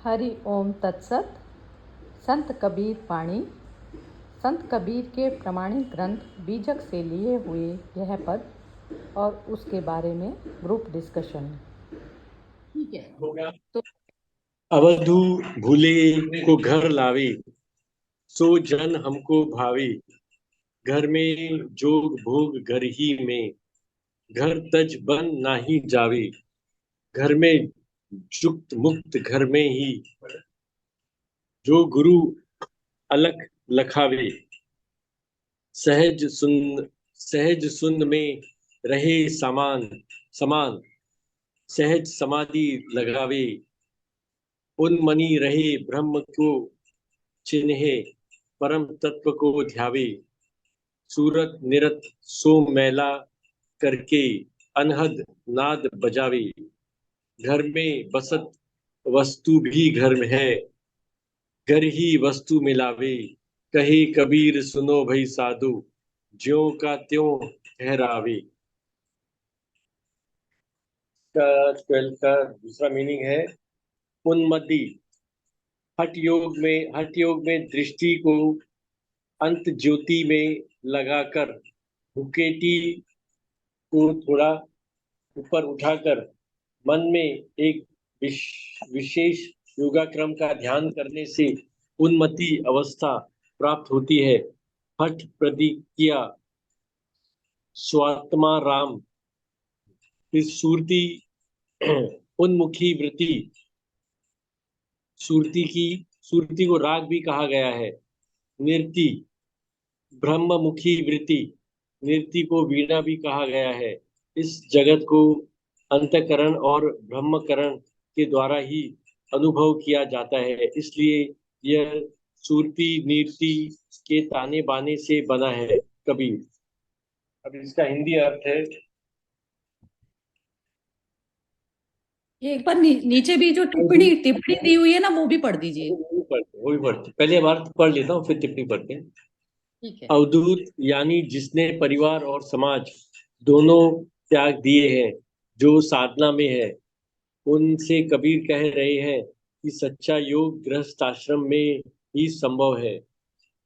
हरि ओम तत्सत। संत कबीर वाणी। संत कबीर के प्रमाणिक ग्रंथ बीजक से लिए हुए यह पद और उसके बारे में ग्रुप डिस्कशन। ठीक है, हो गया। तो अवधू भूले को घर लावे, सो जन हमको भावे। घर में जोग भोग घर ही में, घर तज बन नाही जावे। घर में जुक्त मुक्त घर में ही, जो गुरु अलख लखावे। सहज सुन में रहे समान समान, सहज समाधि लगावे। उन मनी रहे ब्रह्म को चिन्हे, परम तत्व को ध्यावे। सूरत निरत सो मैला करके, अनहद नाद बजावे। घर में बसत वस्तु भी घर में है, घर ही वस्तु मिलावे। कहे कबीर सुनो भई साधु, ज्यों का त्यों ठहरावे। का 12 का दूसरा मीनिंग है उन्मति। हठ योग में दृष्टि को अंत ज्योति में लगाकर, भुकेटी को थोड़ा ऊपर उठाकर, मन में एक विशेष योगाक्रम का ध्यान करने से उन्मति अवस्था प्राप्त होती है। हठ प्रतिज्ञा स्वात्मा राम, फिर सुरती उन्मुखी वृत्ति। सुरती को राग भी कहा गया है। नृति ब्रह्ममुखी वृत्ति, नृत्य को वीणा भी कहा गया है। इस जगत को अंतःकरण और ब्रह्मकरण के द्वारा ही अनुभव किया जाता है, इसलिए यह सुरती नृत्य के ताने बाने से बना है कबीर। अब इसका हिंदी अर्थ है। ये एक बार नीचे भी जो टिप्पणी दी हुई है ना, वो भी पढ़ दीजिए। वो भी पढ़ते, पहले बार पढ़ लेता हूँ फिर टिप्पणी पढ़ते हैं। ठीक है। अवधूत यानी जिसने परिवार और समाज दोनों त्याग दिए हैं, जो साधना में है, उनसे कबीर कह रहे हैं कि सच्चा योग गृहस्थ आश्रम में ही संभव है।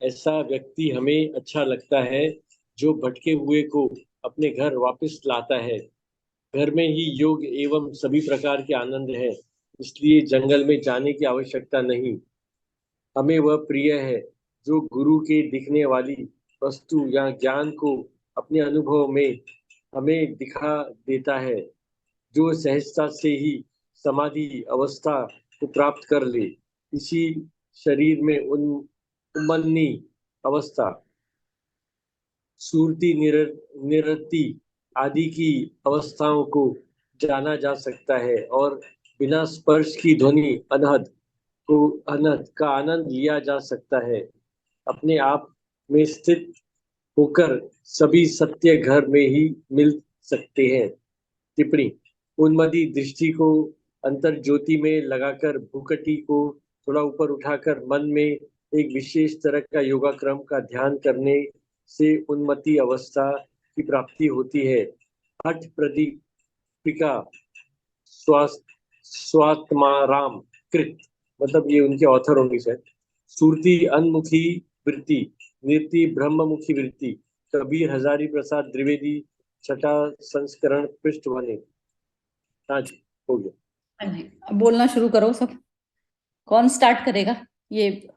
ऐसा व्यक्ति हमें अच्छा लगता है जो भटके हुए को अपने घर वापस लाता है। घर में ही योग एवं सभी प्रकार के आनंद है, इसलिए जंगल में जाने की आवश्यकता नहीं। हमें वह प्रिय है जो गुरु के दिखने वाली वस्तु या ज्ञान को अपने अनुभव में हमें दिखा देता है, जो सहजता से ही समाधि अवस्था को प्राप्त कर ले। इसी शरीर में उन्मनी अवस्था, सुरती निरति आदि की अवस्थाओं को जाना जा सकता है और बिना स्पर्श की ध्वनि अनहद का आनंद लिया जा सकता है। अपने आप में स्थित होकर सभी सत्य घर में ही मिल सकते हैं। टिप्पणी। उन्मदी दृष्टि को अंतर ज्योति में लगाकर, भूकटी को थोड़ा ऊपर उठाकर, मन में एक विशेष तरह का योगाक्रम का ध्यान करने से उन्मति अवस्था की प्राप्ति होती है। हठ प्रदीपिका स्वात्माराम कृत, मतलब ये उनके ऑथर होंगे शायद। सुरती अनमुखी वृत्ति, नृत्य ब्रह्ममुखी वृत्ति। कबीर हजारी प्रसाद द्विवेदी, छठा संस्करण, पृष्ठ 1। हाँ जी, हो गया। हाँ जी, अब बोलना शुरू करो सब। कौन स्टार्ट करेगा? ये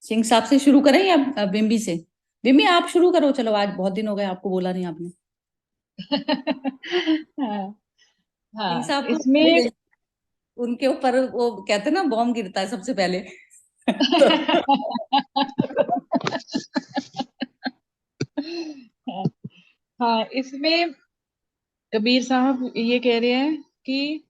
सिंह साहब से शुरू करें या बिम्बी से? बिम्बी आप शुरू करो, चलो, आज बहुत दिन हो गए आपको बोला नहीं आपने। सिंह साहब को इसमें उनके ऊपर वो कहते हैं ना, बॉम्ब गिरता है सबसे पहले। हाँ, इसमें कबीर साहब ये कह रहे हैं कि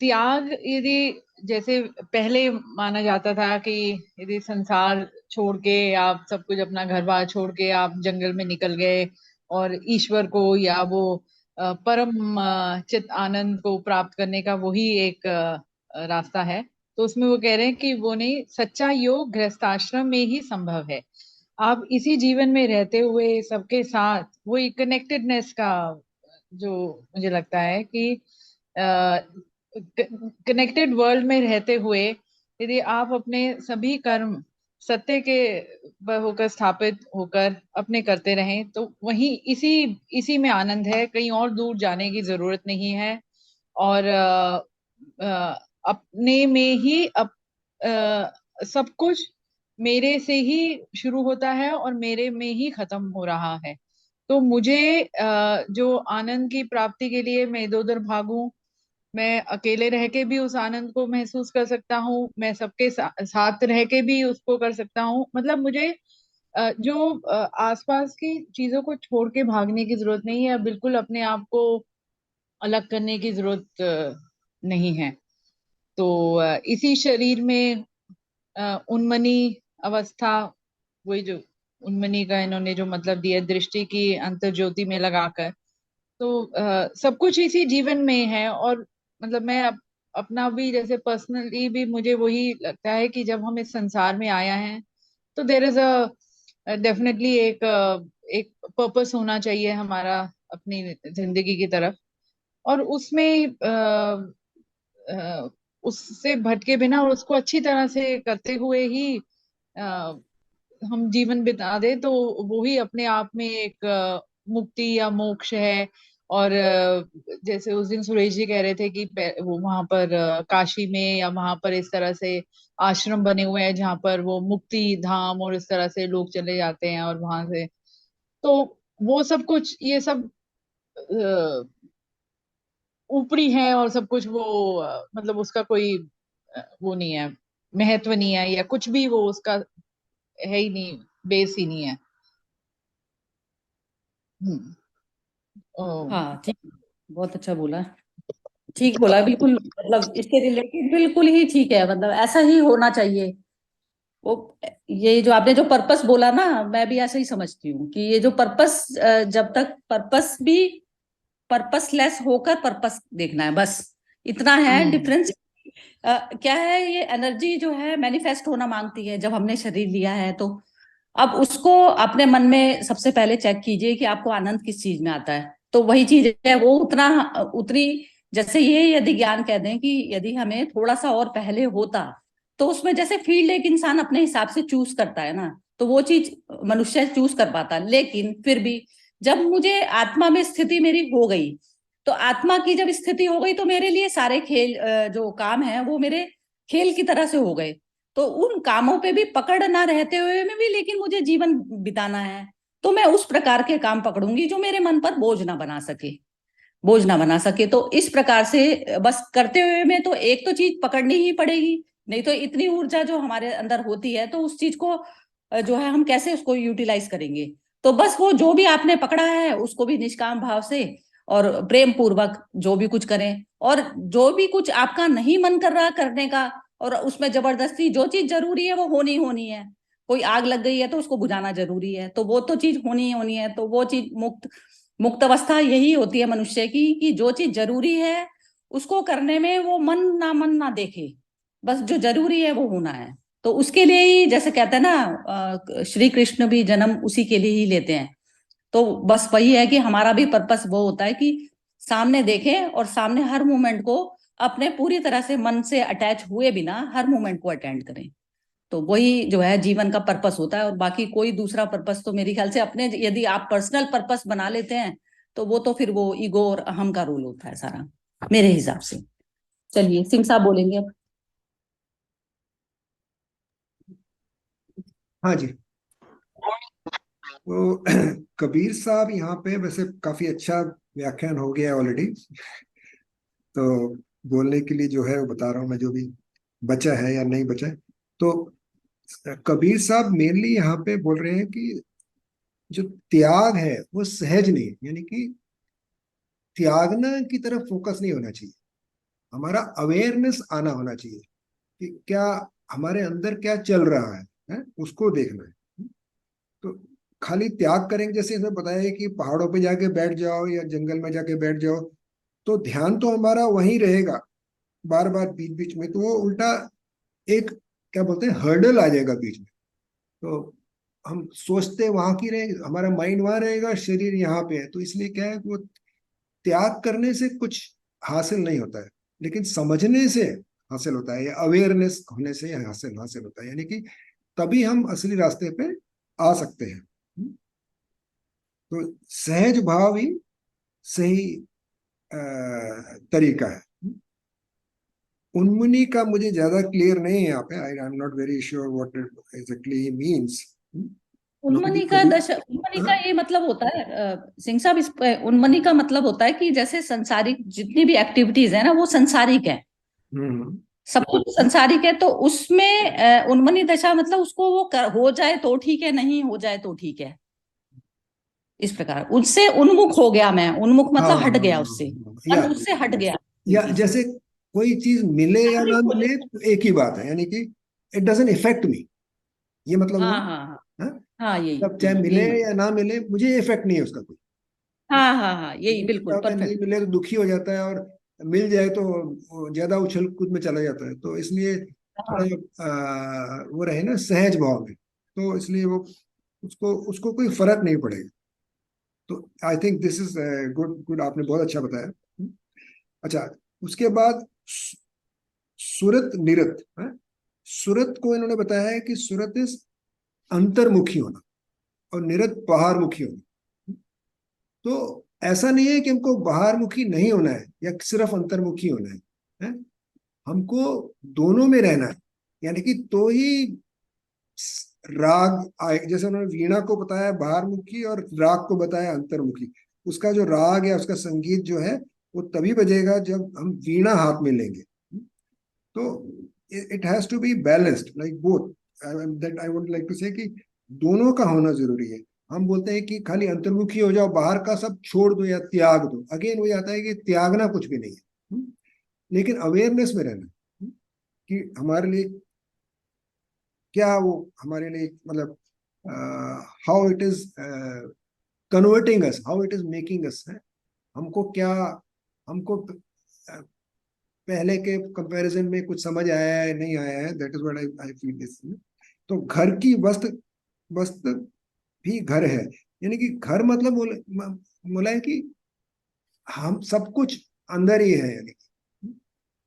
त्याग, यदि जैसे पहले माना जाता था कि यदि संसार छोड़ के आप सब कुछ, अपना घर बार छोड़ के आप जंगल में निकल गए और ईश्वर को या वो परम चित आनंद को प्राप्त करने का वही एक रास्ता है, तो उसमें वो कह रहे हैं कि वो नहीं, सच्चा योग गृहस्थाश्रम में ही संभव है। आप इसी जीवन में रहते हुए सबके साथ वही कनेक्टेडनेस का जो मुझे लगता है कि कनेक्टेड वर्ल्ड में रहते हुए यदि आप अपने सभी कर्म सत्य के पर होकर स्थापित होकर अपने करते रहें तो वही इसी इसी में आनंद है, कहीं और दूर जाने की जरूरत नहीं है। और अपने में ही सब कुछ मेरे से ही शुरू होता है और मेरे में ही खत्म हो रहा है। तो मुझे जो आनंद की प्राप्ति के लिए मैं इधर उधर भागूं, मैं अकेले रह के भी उस आनंद को महसूस कर सकता हूँ, मैं सबके साथ रह के भी उसको कर सकता हूँ। मतलब मुझे जो आसपास की चीजों को छोड़ के भागने की जरूरत नहीं है, बिल्कुल अपने आप को अलग करने की जरूरत नहीं है। तो इसी शरीर में उन्मनी अवस्था, वही जो उन्मनी का इन्होंने जो मतलब दिया दृष्टि की अंतर ज्योति में लगाकर, तो सब कुछ इसी जीवन में है। और मतलब मैं अपना भी जैसे पर्सनली भी मुझे वही लगता है कि जब हम इस संसार में आया हैं तो देर इज अ डेफिनेटली एक पर्पस होना चाहिए हमारा अपनी जिंदगी की तरफ। और उसमें उससे भटके बिना और उसको अच्छी तरह से करते हुए ही अ, हम जीवन बिता दे तो वो ही अपने आप में एक मुक्ति या मोक्ष है। और जैसे उस दिन सुरेश जी कह रहे थे कि वो वहां पर काशी में या वहां पर इस तरह से आश्रम बने हुए हैं जहां पर वो मुक्ति धाम और इस तरह से लोग चले जाते हैं और वहां से, तो वो सब कुछ ये सब ऊपरी है और सब कुछ वो मतलब उसका कोई वो नहीं है, महत्व नहीं है या कुछ भी वो उसका है ही नहीं, बेस ही नहीं है। हम्म। ओ, हाँ ठीक, बहुत अच्छा बोला, ठीक बोला, बिल्कुल मतलब इसके रिलेटेड बिल्कुल ही ठीक है, मतलब ऐसा ही होना चाहिए। वो ये जो आपने जो पर्पस बोला ना, मैं भी ऐसा ही समझती हूँ कि ये जो पर्पस, जब तक पर्पस भी पर्पसलेस होकर पर्पस देखना है, बस इतना है हम्म। डिफरेंस। क्या है, ये एनर्जी जो है मैनिफेस्ट होना मांगती है जब हमने शरीर लिया है, तो अब उसको अपने मन में सबसे पहले चेक कीजिए कि आपको आनंद किस चीज में आता है, तो वही चीज है वो उतना उतनी। जैसे ये यदि ज्ञान कह दें कि यदि हमें थोड़ा सा और पहले होता, तो उसमें जैसे फील्ड एक इंसान अपने हिसाब से चूज करता है ना, तो वो चीज मनुष्य चूज कर पाता, लेकिन फिर भी जब मुझे आत्मा में स्थिति मेरी हो गई, तो आत्मा की जब स्थिति हो गई तो मेरे लिए सारे खेल, जो काम है वो मेरे खेल की तरह से हो गए। तो उन कामों पे भी पकड़ ना रहते हुए में भी लेकिन मुझे जीवन बिताना है, तो मैं उस प्रकार के काम पकड़ूंगी जो मेरे मन पर बोझ ना बना सके। तो इस प्रकार से बस करते हुए में तो एक तो चीज पकड़नी ही पड़ेगी, नहीं तो इतनी ऊर्जा जो हमारे अंदर होती है तो उस चीज को जो है हम कैसे उसको यूटिलाइज करेंगे। तो बस वो जो भी आपने पकड़ा है उसको भी निष्काम भाव से और प्रेम पूर्वक जो भी कुछ करें, और जो भी कुछ आपका नहीं मन कर रहा करने का, और उसमें जबरदस्ती जो चीज जरूरी है वो होनी होनी है। कोई आग लग गई है तो उसको बुझाना जरूरी है, तो वो तो चीज होनी ही होनी है, तो वो चीज मुक्त मुक्त अवस्था यही होती है मनुष्य की, कि जो चीज जरूरी है उसको करने में वो मन ना देखे, बस जो जरूरी है वो होना है। तो उसके लिए ही जैसे कहते हैं ना, श्री कृष्ण भी जन्म उसी के लिए ही लेते हैं। तो बस वही है कि हमारा भी पर्पस वो होता है कि सामने देखें और सामने हर मोमेंट को अपने पूरी तरह से मन से अटैच हुए बिना हर मोमेंट को अटेंड करें। तो वही जो है जीवन का पर्पस होता है, और बाकी कोई दूसरा पर्पस तो मेरे ख्याल से अपने यदि आप पर्सनल पर्पस बना लेते हैं तो वो तो फिर वो ईगो और अहम का रोल होता है सारा, मेरे हिसाब से। चलिए सिंह साहब बोलेंगे अब। हाँ जी। तो कबीर साहब यहाँ पे वैसे काफी अच्छा व्याख्यान हो गया ऑलरेडी, तो बोलने के लिए जो है वो बता रहा हूँ मैं, जो भी बचा है या नहीं बचा है। तो कबीर साहब मेनली यहाँ पे बोल रहे हैं कि जो त्याग है वो सहज नहीं है, यानी कि त्यागना की तरफ फोकस नहीं होना चाहिए, हमारा अवेयरनेस आना होना चाहिए कि क्या हमारे अंदर क्या चल रहा है, उसको देखना है। तो खाली त्याग करेंगे, जैसे इसमें बताया है कि पहाड़ों पे जाके बैठ जाओ या जंगल में जाके बैठ जाओ, तो ध्यान तो हमारा वहीं रहेगा, बार बार बीच बीच में तो वो उल्टा एक क्या बोलते हैं हर्डल आ जाएगा बीच में। तो हम सोचते वहां की रहे, हमारा माइंड वहां रहेगा, शरीर यहाँ पे है, तो इसलिए क्या है वो त्याग करने से कुछ हासिल नहीं होता है, लेकिन समझने से हासिल होता है, या अवेयरनेस होने से हासिल हासिल होता है, यानी कि तभी हम असली रास्ते पे आ सकते हैं। तो सहज भाव ही सही तरीका है। उन्मुनी का मुझे ज्यादा क्लियर नहीं है यहाँ पे, I am not very sure what exactly he means. उन्मनी का दशा, उन्मनी का ये मतलब होता है सिंह साहब, इस उन्मनी का मतलब होता है कि जैसे संसारिक जितनी भी एक्टिविटीज है ना वो संसारिक है, सब कुछ संसारिक है, तो उसमें उन्मनी दशा मतलब उसको वो हो जाए तो ठीक है, नहीं हो जाए तो ठीक है, इस प्रकार उससे उन्मुख हो गया मैं, उन्मुख हाँ मतलब हट गया उससे, या मन उससे हट गया। जैसे कोई चीज मिले या ना मिले तो एक ही बात है, यानी कि इट डजंट इफेक्ट मी, ये मतलब हुआ। हाँ हाँ हाँ हाँ? हाँ, यही मतलब चाहे यही मिले यही मतलब, या ना मिले, मुझे इफेक्ट नहीं है उसका कोई। हाँ हाँ हाँ, यही दूसरा क्या बिल्कुल होता है, नहीं परफेक्ट। मिले तो दुखी हो जाता है, और मिल जाए तो ज्यादा उछल कूद में चला जाता है, तो इसलिए थोड़ा हाँ वो रहे ना सहज भाव में, तो इसलिए वो उसको उसको कोई फर्क नहीं पड़ेगा। तो I think this is good good, आपने बहुत अच्छा बताया। अच्छा, उसके बाद सुरत निरत है? सुरत को इन्होंने बताया है कि सुरत इज अंतर्मुखी होना, और निरत बाहरमुखी होना। तो ऐसा नहीं है कि हमको बाहरमुखी नहीं होना है या सिर्फ अंतर्मुखी होना है? हमको दोनों में रहना है, यानी कि तो ही राग आए। जैसे उन्होंने वीणा को बताया बाहरमुखी और राग को बताया अंतर्मुखी, उसका जो राग या उसका संगीत जो है वो तभी बजेगा जब हम वीणा हाथ में लेंगे। तो it has to be balanced like both, that I would like to say कि दोनों का होना जरूरी है। हम बोलते हैं कि खाली अंतर्मुखी हो जाओ, बाहर का सब छोड़ दो या त्याग दो, अगेन वही आता है कि त्यागना कुछ भी नहीं है। लेकिन अवेयरनेस में रहना, कि हमारे लिए क्या वो, हमारे लिए मतलब how it is converting us, how it is making us, हमको क्या, हमको पहले के कंपैरिजन में कुछ समझ आया है नहीं आया है, that is what I feel this. तो घर की वस्त वस्त भी घर है, यानी कि घर मतलब बोला है कि हम सब कुछ अंदर ही है, यानी कि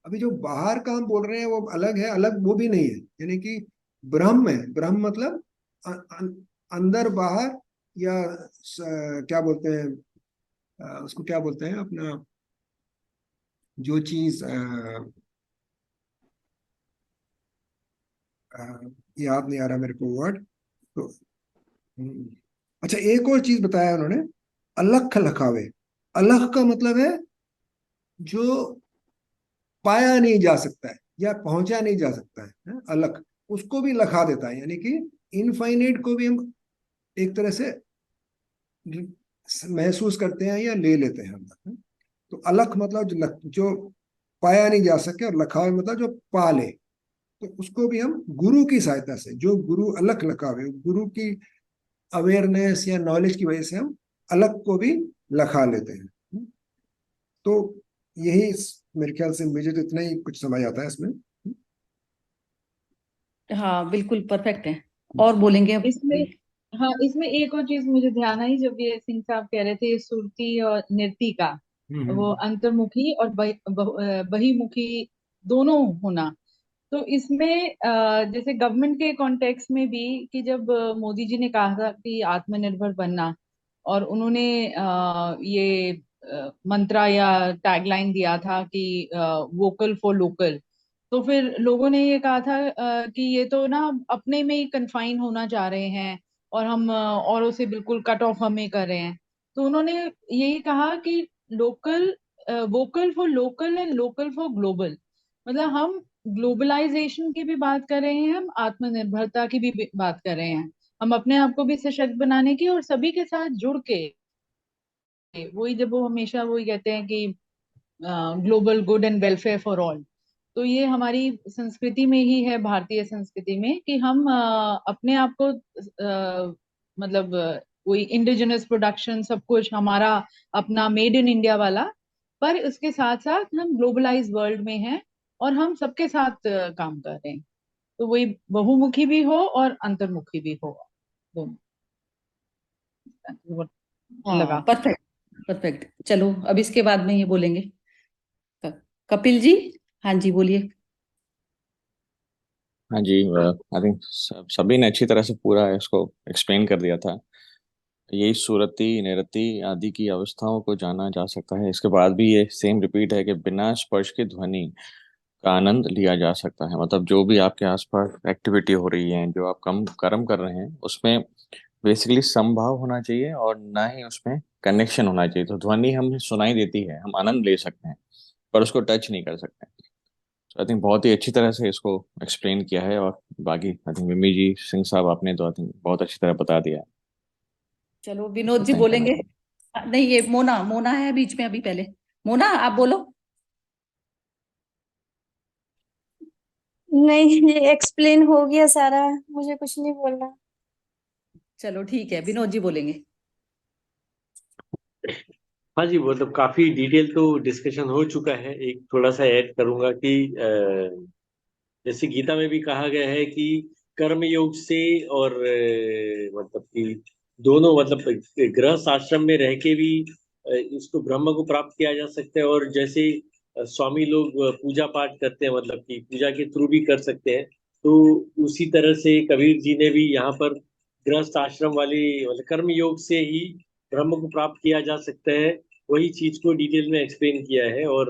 अभी जो बाहर का हम बोल रहे हैं वो अलग है, अलग वो भी नहीं है, यानी कि ब्रह्म है। ब्रह्म मतलब अंदर बाहर, या क्या बोलते हैं, उसको क्या बोलते हैं अपना, जो चीज याद नहीं आ रहा मेरे को वर्ड। तो अच्छा, एक और चीज बताया उन्होंने, अलख लखावे। अलख का मतलब है जो पाया नहीं जा सकता है या पहुंचा नहीं जा सकता है? अलख, उसको भी लखा देता है, यानी कि इनफाइनाइट को भी हम एक तरह से महसूस करते हैं या ले लेते हैं अंदर। तो अलख मतलब जो पाया नहीं जा सके, और लखावे मतलब जो पा ले। तो उसको भी हम गुरु की सहायता से, जो गुरु अलख लखावे, गुरु की अवेयरनेस या नॉलेज की वजह से हम अलग को भी लखा लेते हैं। तो यही मेरे ख्याल से मुझे तो इतना ही कुछ समझ आता है इसमें। हाँ बिल्कुल परफेक्ट है। और बोलेंगे अब? इसमें, हाँ इसमें एक और चीज मुझे ध्यान आई, जब ये सिंह साहब कह रहे थे सुरती और नृत्य का, वो हम्म अंतर्मुखी और बहिमुखी दोनों होना। तो इसमें जैसे गवर्नमेंट के कॉन्टेक्स्ट में भी, कि जब मोदी जी ने कहा था कि आत्मनिर्भर बनना, और उन्होंने ये मंत्रा या टैगलाइन दिया था कि वोकल फॉर लोकल, तो फिर लोगों ने ये कहा था कि ये तो ना अपने में ही कन्फाइन होना चाह रहे हैं, और हम औरों से बिल्कुल कट ऑफ हमें कर रहे हैं। तो उन्होंने यही कहा कि local, vocal for local and local for global, मतलब हम ग्लोबलाइजेशन की भी बात कर रहे हैं, हम आत्मनिर्भरता की भी बात कर रहे हैं, हम अपने आप को भी सशक्त बनाने की, और सभी के साथ जुड़ के, वही जब वो हमेशा वही कहते हैं कि global good and welfare for all. तो ये हमारी संस्कृति में ही है, भारतीय संस्कृति में, कि हम अपने आप को मतलब वही इंडिजिनस प्रोडक्शन सब कुछ हमारा अपना मेड इन इंडिया वाला, पर उसके साथ साथ हम ग्लोबलाइज वर्ल्ड में हैं, और हम सबके साथ काम कर रहे हैं। तो वही बहुमुखी भी हो और अंतर्मुखी भी हो, दोनों हाँ लगा। परफेक्ट। परफेक्ट। चलो अब इसके बाद में ये बोलेंगे कपिल जी। हाँ जी बोलिए। हाँ जी, आई थिंक सभी ने अच्छी तरह से पूरा इसको एक्सप्लेन कर दिया था। यही सुरति निरति आदि की अवस्थाओं को जाना जा सकता है। इसके बाद भी ये सेम रिपीट है कि बिना स्पर्श की ध्वनि का आनंद लिया जा सकता है। मतलब जो भी आपके आसपास एक्टिविटी हो रही है, जो आप कम कर्म कर रहे हैं, उसमें बेसिकली समभाव होना चाहिए और ना ही उसमें कनेक्शन होना चाहिए। तो ध्वनि हमें सुनाई देती है, हम आनंद ले सकते हैं, पर उसको टच नहीं कर सकते। तो आई थिंक बहुत ही अच्छी तरह से इसको एक्सप्लेन किया है। और बाकी आई थिंक मिमी जी सिंह साहब आपने तो आई थिंक बहुत अच्छी तरह बता दिया है। चलो विनोद तो जी थैंक यू। बोलेंगे। नहीं, ये मोना मोना है बीच में अभी। पहले मोना आप बोलो। नहीं, ये एक्सप्लेन हो गया सारा, मुझे कुछ नहीं बोलना। चलो ठीक है, विनोद जी बोलेंगे। हाँ जी, मतलब काफी डिटेल तो डिस्कशन हो चुका है। एक थोड़ा सा ऐड करूंगा कि जैसे गीता में भी कहा गया है कि कर्म योग से और मतलब कि दोनों, मतलब गृहस्थ आश्रम में रह के भी इसको ब्रह्म को प्राप्त किया जा सकता है। और जैसे स्वामी लोग पूजा पाठ करते हैं, मतलब कि पूजा के थ्रू भी कर सकते हैं। तो उसी तरह से कबीर जी ने भी यहाँ पर गृहस्थ आश्रम वाली मतलब कर्म योग से ही ब्रह्म को प्राप्त किया जा सकता है, वही चीज को डिटेल में एक्सप्लेन किया है। और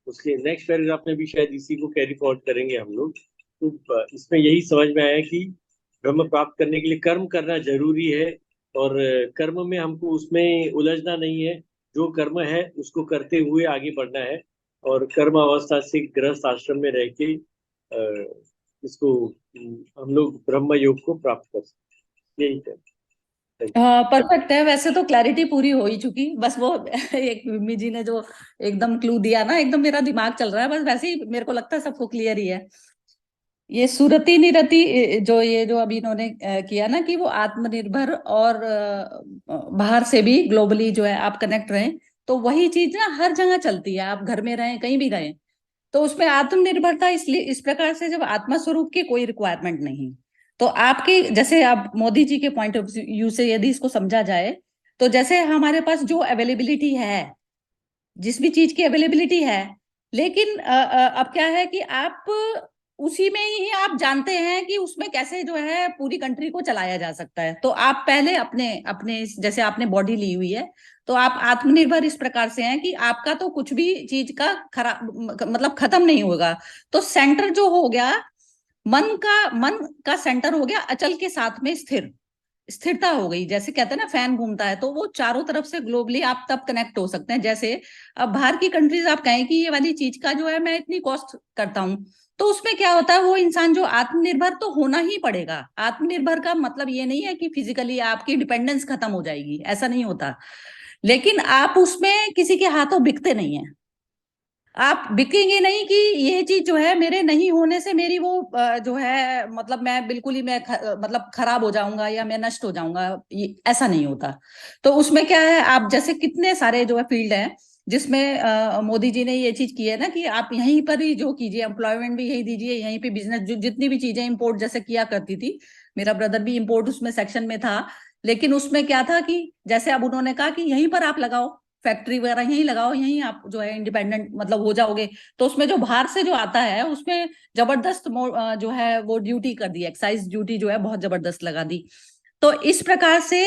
उसके नेक्स्ट पैराग्राफ में भी शायद इसी को कैरी फॉरवर्ड करेंगे हम लोग। तो इसमें यही समझ में आया कि ब्रह्म प्राप्त करने के लिए कर्म करना जरूरी है। और कर्म में हमको उसमें उलझना नहीं है, जो कर्म है उसको करते हुए आगे बढ़ना है। और कर्म अवस्था से गृहस्थ आश्रम में रह के इसको हम लोग ब्रह्म योग को प्राप्त कर सकते हैं। यही है। परफेक्ट है। वैसे तो क्लैरिटी पूरी हो ही चुकी, बस वो एक मिमी जी ने जो एकदम क्लू दिया ना, एकदम मेरा दिमाग चल रहा है। बस वैसे ही मेरे को लगता है सबको क्लियर ही है। ये सुरति निरति जो अभी इन्होंने किया ना कि वो आत्मनिर्भर और बाहर से भी ग्लोबली जो है आप कनेक्ट रहें, तो वही चीज ना हर जगह चलती है। आप घर में रहें, कहीं भी गए, तो उसमें आत्मनिर्भरता इसलिए इस प्रकार से जब आत्मा स्वरूप की कोई रिक्वायरमेंट नहीं, तो आपके जैसे आप मोदी जी के पॉइंट ऑफ व्यू से यदि इसको समझा जाए, तो जैसे हमारे पास जो अवेलेबिलिटी है, जिस भी चीज की अवेलेबिलिटी है, लेकिन अब क्या है कि आप उसी में ही आप जानते हैं कि उसमें कैसे जो है पूरी कंट्री को चलाया जा सकता है। तो आप पहले अपने अपने जैसे आपने बॉडी ली हुई है, तो आप आत्मनिर्भर इस प्रकार से हैं कि आपका तो कुछ भी चीज का खराब मतलब खत्म नहीं होगा। तो सेंटर जो हो गया, मन का सेंटर हो गया अचल के साथ में स्थिर, स्थिरता हो गई। जैसे कहते हैं ना फैन घूमता है, तो वो चारों तरफ से ग्लोबली आप तब कनेक्ट हो सकते हैं। जैसे अब बाहर की कंट्रीज आप कहें कि ये वाली चीज का जो है मैं इतनी कॉस्ट करता हूँ, तो उसमें क्या होता है, वो इंसान जो आत्मनिर्भर तो होना ही पड़ेगा। आत्मनिर्भर का मतलब ये नहीं है कि फिजिकली आपकी डिपेंडेंस खत्म हो जाएगी, ऐसा नहीं होता। लेकिन आप उसमें किसी के हाथों बिकते नहीं है। आप बिकेंगे नहीं कि ये चीज जो है मेरे नहीं होने से मेरी वो जो है मतलब मैं बिल्कुल ही मतलब खराब हो जाऊंगा या मैं नष्ट हो जाऊंगा, ये ऐसा नहीं होता। तो उसमें क्या है, आप जैसे कितने सारे जो है फील्ड हैं जिसमें मोदी जी ने ये चीज की है ना कि आप यहीं पर ही जो कीजिए, एम्प्लॉयमेंट भी यही दीजिए, यहीं पे बिजनेस जो जितनी भी चीजें इंपोर्ट जैसे किया करती थी, मेरा ब्रदर भी इंपोर्ट उसमें सेक्शन में था। लेकिन उसमें क्या था कि जैसे अब उन्होंने कहा कि यहीं पर आप लगाओ, फैक्ट्री वगैरह यहीं लगाओ, यहीं आप जो है इंडिपेंडेंट मतलब हो जाओगे। तो उसमें जो बाहर से जो आता है उसमें जबरदस्त जो है वो ड्यूटी कर दी, एक्साइज ड्यूटी जो है बहुत जबरदस्त लगा दी। तो इस प्रकार से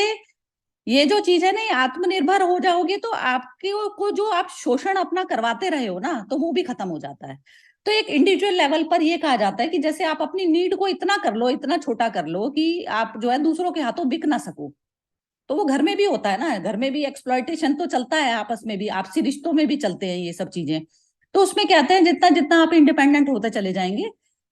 ये जो चीज है ना, आत्मनिर्भर हो जाओगे तो आपके को जो आप शोषण अपना करवाते रहे हो ना, तो वो भी खत्म हो जाता है। तो एक इंडिविजुअल लेवल पर ये कहा जाता है कि जैसे आप अपनी नीड को इतना कर लो, इतना छोटा कर लो कि आप जो है दूसरों के हाथों बिक ना सको। तो वो घर में भी होता है ना, घर में भी एक्सप्लॉयटेशन तो चलता है, आपस में भी आपसी रिश्तों में भी चलते हैं ये सब चीजें। तो उसमें कहते हैं जितना जितना आप इंडिपेंडेंट होते चले जाएंगे,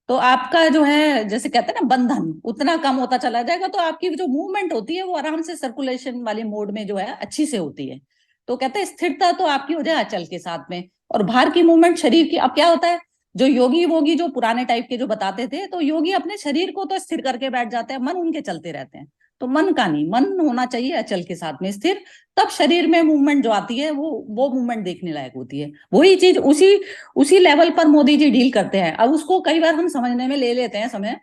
तो आपका जो है जैसे कहते हैं ना बंधन उतना कम होता चला जाएगा। तो आपकी जो मूवमेंट होती है वो आराम से सर्कुलेशन वाली मोड में जो है अच्छी से होती है। तो कहते हैं स्थिरता तो आपकी हो जाए अचल के साथ में। और बाहर की मूवमेंट शरीर की, अब क्या होता है, जो योगी वोगी जो पुराने टाइप के जो बताते थे, तो योगी अपने शरीर को तो स्थिर करके बैठ जाते हैं, मन उनके चलते रहते हैं। तो मन का नहीं, मन होना चाहिए अचल के साथ में स्थिर। तब शरीर में मूवमेंट जो आती है वो मूवमेंट देखने लायक होती है। वही चीज उसी उसी लेवल पर मोदी जी डील करते हैं। अब उसको कई बार हम समझने में ले लेते हैं समय,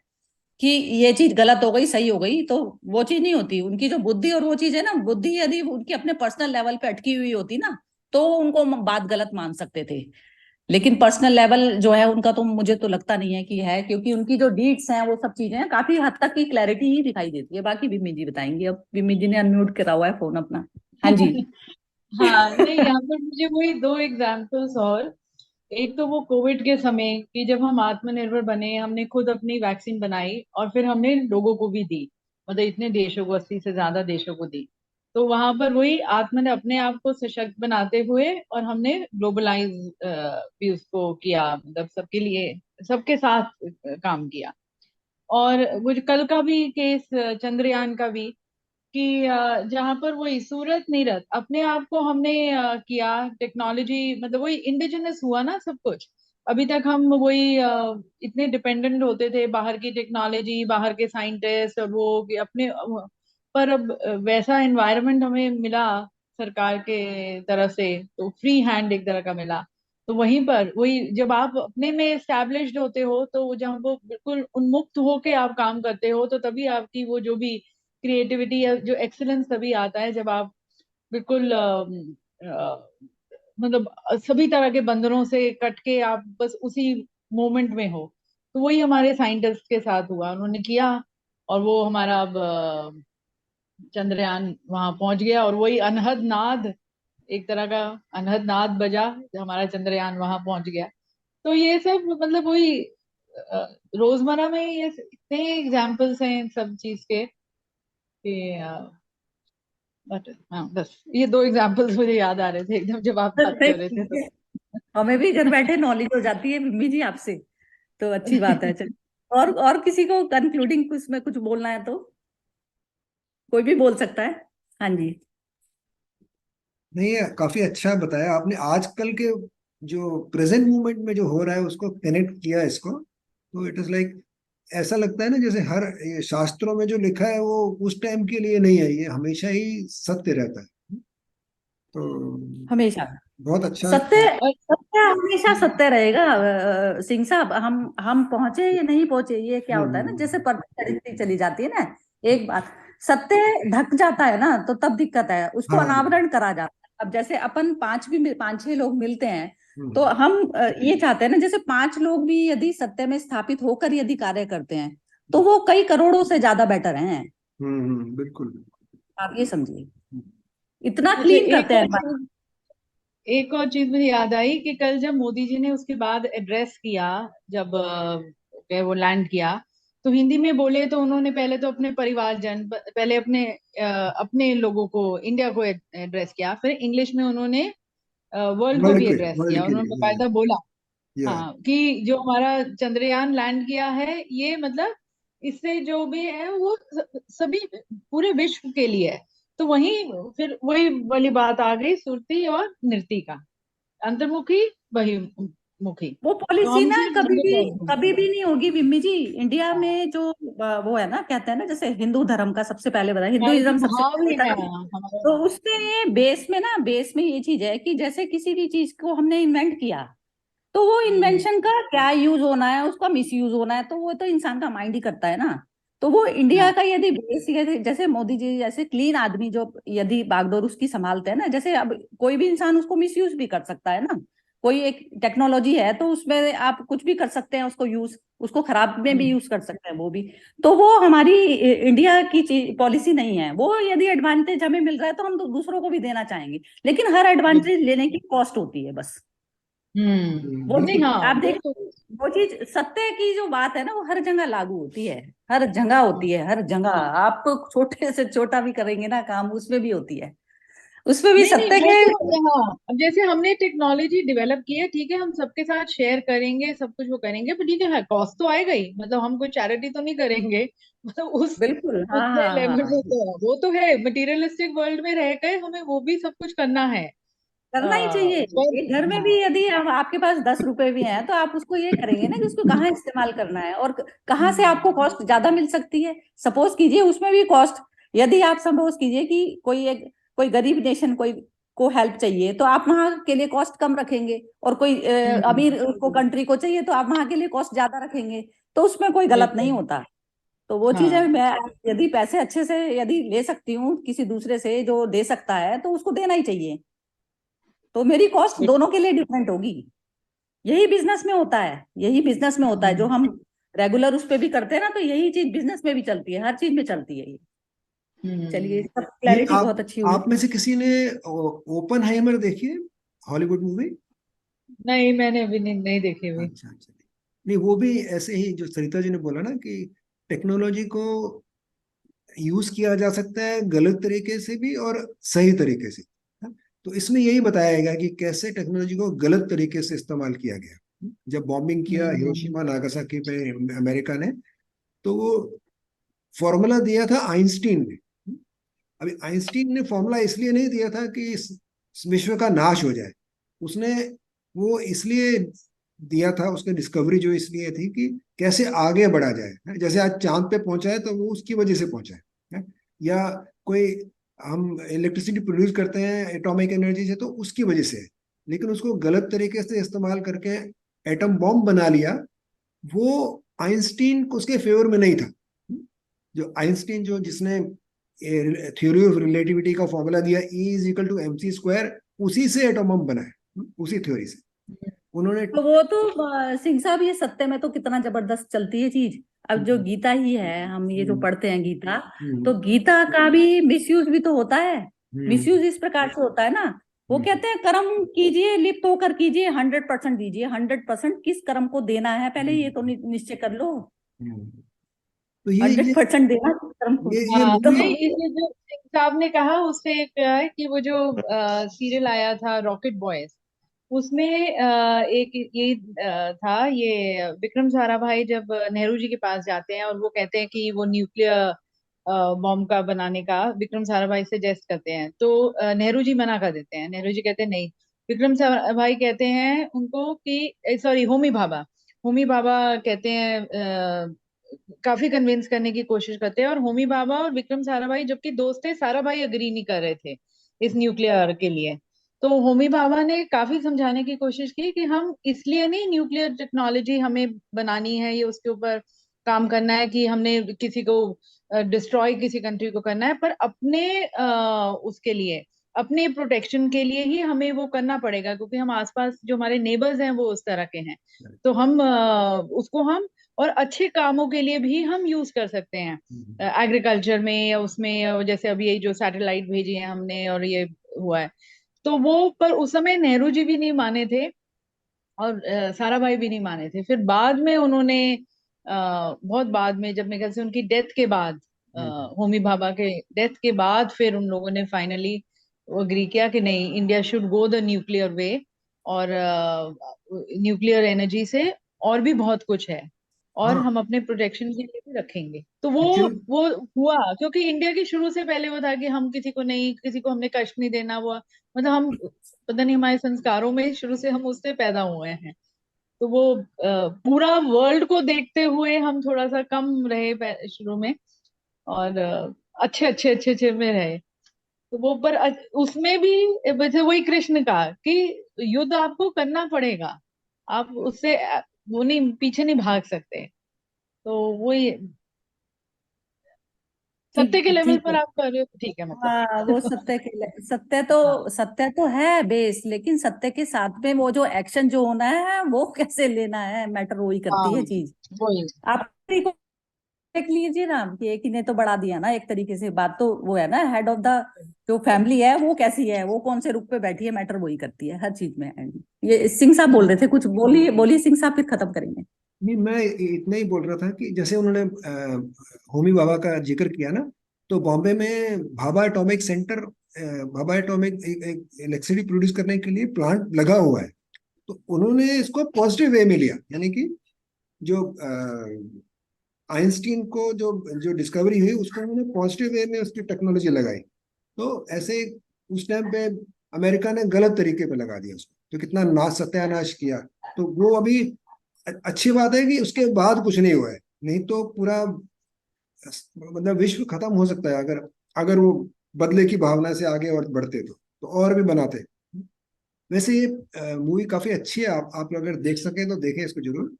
कि ये चीज गलत हो गई सही हो गई, तो वो चीज नहीं होती। उनकी जो बुद्धि और वो चीज है ना, बुद्धि यदि उनकी अपने पर्सनल लेवल पे अटकी हुई होती ना, तो उनको बात गलत मान सकते थे। लेकिन पर्सनल लेवल जो है उनका, तो मुझे तो लगता नहीं है कि है, क्योंकि उनकी जो डीड्स हैं वो सब चीजें हैं, काफी हद तक की क्लैरिटी ही दिखाई देती है। बाकी बिम्मी जी बताएंगी। अब बिम्मी जी ने अनम्यूट करा हुआ है फोन अपना। हाँ जी। हाँ नहीं, यहाँ पर मुझे वही दो एग्जाम्पल्स और। एक तो वो कोविड के समय कि जब हम आत्मनिर्भर बने, हमने खुद अपनी वैक्सीन बनाई और फिर हमने लोगों को भी दी, मतलब इतने देशों को, 80 से ज्यादा देशों को दी। तो वहां पर वही आत्म ने अपने आप को सशक्त बनाते हुए, और हमने ग्लोबलाइज भी उसको किया, मतलब सबके लिए, सबके साथ काम किया। और वो जो कल का भी केस, चंद्रयान का भी, कि जहां पर वही सूरत नीरत अपने आप को हमने किया, टेक्नोलॉजी, मतलब वही इंडिजिनस हुआ ना सब कुछ। अभी तक हम वही इतने डिपेंडेंट होते थे बाहर की टेक्नोलॉजी, बाहर के साइंटिस्ट और वो कि अपने पर अब वैसा एनवायरनमेंट हमें मिला सरकार के तरफ से, तो फ्री हैंड एक तरह का मिला। तो वहीं पर वही जब आप अपने में एस्टैब्लिश्ड होते हो, तो जहाँ वो बिल्कुल उन्मुक्त होके आप काम करते हो, तो तभी आपकी वो जो भी क्रिएटिविटी या जो एक्सीलेंस तभी आता है जब आप बिल्कुल मतलब सभी तरह के बंधनों से कट के आप बस उसी मोमेंट में हो। तो वही हमारे साइंटिस्ट के साथ हुआ, उन्होंने किया, और वो हमारा अब चंद्रयान वहां पहुंच गया, और वही अनहद नाद, एक तरह का अनहद नाद बजा, हमारा चंद्रयान वहां पहुंच गया। तो ये सब मतलब वही रोजमर्रा में ये इतने एग्जाम्पल्स हैं इन सब चीज के कि बट हाँ, बस ये दो एग्जांपल्स मुझे याद आ रहे थे एकदम जब आप बात कर रहे थे ठीक तो। है। हमें भी घर बैठे नॉलेज हो जाती है बिम्मी जी आपसे, तो अच्छी बात है। चलिए, और किसी को कंक्लूडिंग कुछ में कुछ बोलना है तो कोई भी बोल सकता है। हाँ जी। नहीं, ये काफी अच्छा बताया आपने। आजकल के जो प्रेजेंट मोमेंट में जो हो रहा है उसको कनेक्ट किया इसको, तो इट इज लाइक, ऐसा लगता है ना जैसे हर ये शास्त्रों में जो लिखा है वो उस टाइम के लिए नहीं है, ये हमेशा ही सत्य रहता है। तो हमेशा बहुत अच्छा। सत्य, और सत्य हमेशा सत्य रहेगा। सिंह साहब, हम पहुंचे या नहीं पहुंचे, ये क्या होता है ना, जैसे पर्वत चढ़ती चली जाती है ना, एक बात, सत्य ढक जाता है ना, तो तब दिक्कत है, उसको हाँ। अनावरण करा जाता है। अब जैसे अपन पांच छह लोग मिलते हैं, तो हम्म हम ये चाहते हैं ना, जैसे पांच लोग भी यदि सत्य में स्थापित होकर यदि कार्य करते हैं, तो वो कई करोड़ों से ज्यादा बेटर हैं। बिल्कुल। आप ये समझिए, इतना अच्छा, क्लीन करते हैं। एक और चीज मुझे याद आई कि कल जब मोदी जी ने उसके बाद एड्रेस किया, जब वो लैंड किया, तो हिंदी में बोले, तो उन्होंने पहले तो अपने परिवारजन, पहले अपने लोगों को, इंडिया को एड्रेस किया, फिर इंग्लिश में उन्होंने वर्ल्ड को भी एड्रेस किया। वर्ल्ड के उन्होंने लिए। बाकायदा बोला, या हाँ, कि जो हमारा चंद्रयान लैंड किया है, ये मतलब इससे जो भी है वो सभी पूरे विश्व के लिए है। तो वही, फिर वही वाली बात आ गई, सुरती और नृति का, अंतर्मुखी बहिर्मुखी। वो तो पॉलिसी हम ना सिर्फ कभी भी नहीं होगी बिम्मी जी। इंडिया में जो वो है ना, कहते हैं ना, जैसे हिंदू धर्म का सबसे पहले बताया, हिंदुइज्म सबसे भाव पहले ही है धर्म। हमारा। तो उसमें बेस में ये चीज है कि जैसे किसी भी चीज को हमने इन्वेंट किया, तो वो हम्म इन्वेंशन का क्या यूज होना है, उसका मिस यूज होना है, तो वो तो इंसान का माइंड ही करता है ना। तो वो इंडिया हाँ। का यदि बेस, जैसे मोदी जी जैसे क्लीन आदमी जो यदि बागडोर उसकी संभालते हैं ना, जैसे अब कोई भी इंसान उसको मिस यूज भी कर सकता है ना। कोई एक टेक्नोलॉजी है तो उसमें आप कुछ भी कर सकते हैं उसको यूज, उसको खराब में भी हम्म यूज कर सकते हैं वो भी। तो वो हमारी इंडिया की पॉलिसी नहीं है। वो यदि एडवांटेज हमें मिल रहा है तो हम तो दूसरों को भी देना चाहेंगे, लेकिन हर एडवांटेज लेने की कॉस्ट होती है बस। वो नहीं, बिल्कुल। हाँ आप वो देख, तो। वो चीज सत्य की जो बात है ना, वो हर जगह लागू होती है। हर जगह होती है, हर जगह। आप छोटे से छोटा भी करेंगे ना काम, उसमें भी होती है, उसमें भी नहीं नहीं, सत्य वो के। तो हाँ, अब जैसे हमने टेक्नोलॉजी डेवलप की है, ठीक है, हम सबके साथ शेयर करेंगे, सब कुछ वो करेंगे, पर ठीक है, कॉस्ट तो आएगा ही, मतलब हम कोई चैरिटी तो नहीं करेंगे। मतलब उस बिल्कुल, हाँ उतने हाँ लेवल हाँ, में तो वो तो है, मटेरियलिस्टिक वर्ल्ड में रह गए, हमें वो भी सब कुछ करना है। करना ही चाहिए। पर एक घर में भी हाँ। यदि अब आपके पास 10 रुपए भी हैं, तो आप उसको ये करेंगे ना कि उसको कहाँ इस्तेमाल करना है, और कहाँ से आपको कॉस्ट ज्यादा मिल सकती है। सपोज कीजिए उसमें भी कॉस्ट, यदि आप सपोज कीजिए कि कोई गरीब नेशन कोई को हेल्प चाहिए, तो आप वहां के लिए कॉस्ट कम रखेंगे, और कोई हम्म अमीर को कंट्री को चाहिए तो आप वहां के लिए कॉस्ट ज्यादा रखेंगे। तो उसमें कोई गलत नहीं बिल्कुल। होता। तो वो चीज है, हाँ मैं यदि पैसे अच्छे से यदि ले सकती हूँ किसी दूसरे से जो दे सकता है तो उसको देना ही चाहिए। तो मेरी कॉस्ट दोनों के लिए डिफरेंट होगी। यही बिजनेस में होता है, यही बिजनेस में होता है जो हम रेगुलर उस पे भी करते हैं ना, तो यही चीज बिजनेस में भी चलती है, हर चीज में चलती है ये। चलिए, सब ये क्लैरिटी बहुत अच्छी हुई। आप में से किसी ने ओपनहाइमर देखी है, हॉलीवुड मूवी? नहीं, मैंने अभी नहीं देखी हुई। अच्छा अच्छा। नहीं, वो भी ऐसे ही जो सरिता जी ने बोला ना कि टेक्नोलॉजी को यूज किया जा सकता है गलत तरीके से भी और सही तरीके से। हाँ? तो इसमें यही बताया गया कि कैसे टेक्नोलॉजी को गलत तरीके से इस्तेमाल किया गया। जब बॉम्बिंग किया हम्म। हिरोशिमा नागासाकी पे अमेरिका ने, तो वो फॉर्मूला दिया था आइंस्टीन ने। अभी आइंस्टीन ने फॉर्मूला इसलिए नहीं दिया था कि इस विश्व का नाश हो जाए। उसने वो इसलिए दिया था, उसकी डिस्कवरी जो इसलिए थी कि कैसे आगे बढ़ा जाए। जैसे आज चांद पे पहुंचा है तो वो उसकी वजह से पहुंचा है। या कोई हम इलेक्ट्रिसिटी प्रोड्यूस करते हैं एटॉमिक एनर्जी से तो उसकी वजह से है। लेकिन उसको गलत तरीके से इस्तेमाल करके एटम बॉम्ब बना लिया। वो आइंस्टीन को उसके फेवर में नहीं था। जो आइंस्टीन जो जिसने थ्योरी ऑफ रिलेटिविटी का फॉर्मूला दिया, E = mc², उसी से एटम बम बना है, उसी थ्योरी से उन्होंने। तो वो तो सिंह साहब, ये सत्य में तो कितना जबरदस्त चलती है चीज। अब जो गीता ही है, हम ये जो पढ़ते हैं गीता, तो गीता का भी मिसयूज भी तो होता है। मिसयूज इस प्रकार से होता है ना, वो कहते हैं कर्म कीजिए, लिप्त होकर कीजिए, 100% दीजिए। 100% किस कर्म को देना है पहले ये तो निश्चय कर लो। तो ये 100% देना किस कर्म को। ये हाँ, मूवी। नहीं, ये जो सिंह साहब ने कहा उससे एक है कि वो जो सीरियल आया था रॉकेट बॉयज, उसमें एक ये था, ये विक्रम साराभाई जब नेहरू जी के पास जाते हैं और वो कहते हैं कि वो न्यूक्लियर बॉम्ब का बनाने का विक्रम साराभाई सजेस्ट करते हैं, तो नेहरू जी मना कर देते हैं। नेहरू जी कहते हैं नहीं। विक्रम साराभाई कहते हैं उनको कि सॉरी, होमी भाभा, होमी भाभा कहते हैं काफी कन्विंस करने की कोशिश करते हैं, और होमी भाभा और विक्रम साराभाई जबकि दोस्त थे, साराभाई अग्री नहीं कर रहे थे इस न्यूक्लियर के लिए। तो होमी भाभा ने काफी समझाने की कोशिश की कि हम इसलिए नहीं, न्यूक्लियर टेक्नोलॉजी हमें बनानी है, ये उसके ऊपर काम करना है कि हमने किसी को डिस्ट्रॉय, किसी कंट्री को करना है, पर अपने उसके लिए, अपने प्रोटेक्शन के लिए ही हमें वो करना पड़ेगा, क्योंकि हम आसपास जो हमारे नेबर्स हैं वो उस तरह के हैं। तो हम उसको हम और अच्छे कामों के लिए भी हम यूज कर सकते हैं, एग्रीकल्चर में या उसमें, जैसे अभी ये जो सैटेलाइट भेजी है हमने और ये हुआ है। तो वो, पर उस समय नेहरू जी भी नहीं माने थे और साराभाई भी नहीं माने थे। फिर बाद में उन्होंने बहुत बाद में, जब मेरे ख्याल से उनकी डेथ के बाद, अ, होमी भाभा के डेथ के बाद, फिर उन लोगों ने फाइनली अग्री किया कि नहीं, India should go the nuclear way, और न्यूक्लियर एनर्जी से और भी बहुत कुछ है, और हाँ, हम अपने प्रोटेक्शन के लिए भी रखेंगे। तो वो एक्चुअली वो हुआ, क्योंकि इंडिया की शुरू से पहले वो था कि हम किसी को नहीं, किसी को हमने कष्ट नहीं देना। वो मतलब हम, पता नहीं, हमारे संस्कारों में शुरू से हम उससे पैदा हुए हैं। तो वो पूरा वर्ल्ड को देखते हुए हम थोड़ा सा कम रहे शुरू में, और अच्छे अच्छे अच्छे अच्छे में रहे। तो वो, पर उसमें भी वैसे वही कृष्ण का कि युद्ध आपको करना पड़ेगा, आप उससे वो नहीं, पीछे नहीं भाग सकते। तो वही ठीक सत्य के लेवल ठीक पर है। आप कर रहे हो तो ठीक है, मतलब। हाँ, वो सत्य के हाँ सत्य तो है बेस, लेकिन सत्य के साथ में वो जो एक्शन जो होना है वो कैसे लेना है, मैटर वही हाँ, करती है चीज। वही। आप को देख लीजिए ना कि एक ही ने तो बढ़ा दिया ना एक तरीके से, बात तो वो है ना, हेड ऑफ द जो फैमिली है वो कैसी है, वो कौन से रुख पे बैठी है, मैटर वही करती है हर चीज में। ये सिंह साहब बोल रहे थे कुछ, बोलिए बोलिए सिंह साहब, फिर खत्म करेंगे। नहीं, मैं इतना ही बोल रहा था कि जैसे उन्होंने होमी भाभा का जिक्र किया ना, तो बॉम्बे में Bhabha atomic centre, Bhabha atomic electricity produce करने के लिए प्लांट लगा हुआ है। तो उन्होंने इसको पॉजिटिव वे में लिया, यानी कि जो आइंस्टीन को जो जो डिस्कवरी हुई उसको उन्होंने पॉजिटिव वे में उसकी टेक्नोलॉजी लगाई। तो ऐसे उस टाइम पे अमेरिका ने गलत तरीके पे लगा दिया उसको, तो कितना नाश सत्यानाश किया। तो वो अभी अच्छी बात है कि उसके बाद कुछ नहीं हुआ है, नहीं तो पूरा मतलब विश्व खत्म हो सकता है अगर अगर वो बदले की भावना से आगे और बढ़ते तो और भी बनाते। वैसे ये मूवी काफी अच्छी है, आप अगर देख सके तो देखें इसको जरूर।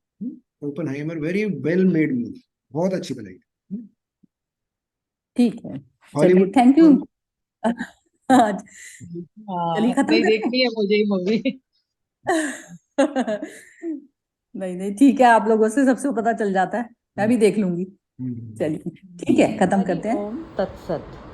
Oppenheimer very well made movie, बहुत अच्छी बनाई। ठीक है, चलिए, हॉलीवुड थैंक यू। हाँ चलिए, खत्म नहीं करें। देखनी है मुझे ये मूवी। नहीं नहीं, ठीक है, आप लोगों से सबसे पता चल जाता है, मैं भी देख लूंगी। हम्म। चलिए, ठीक है, खत्म हरि करते हैं। ओम तत्सत।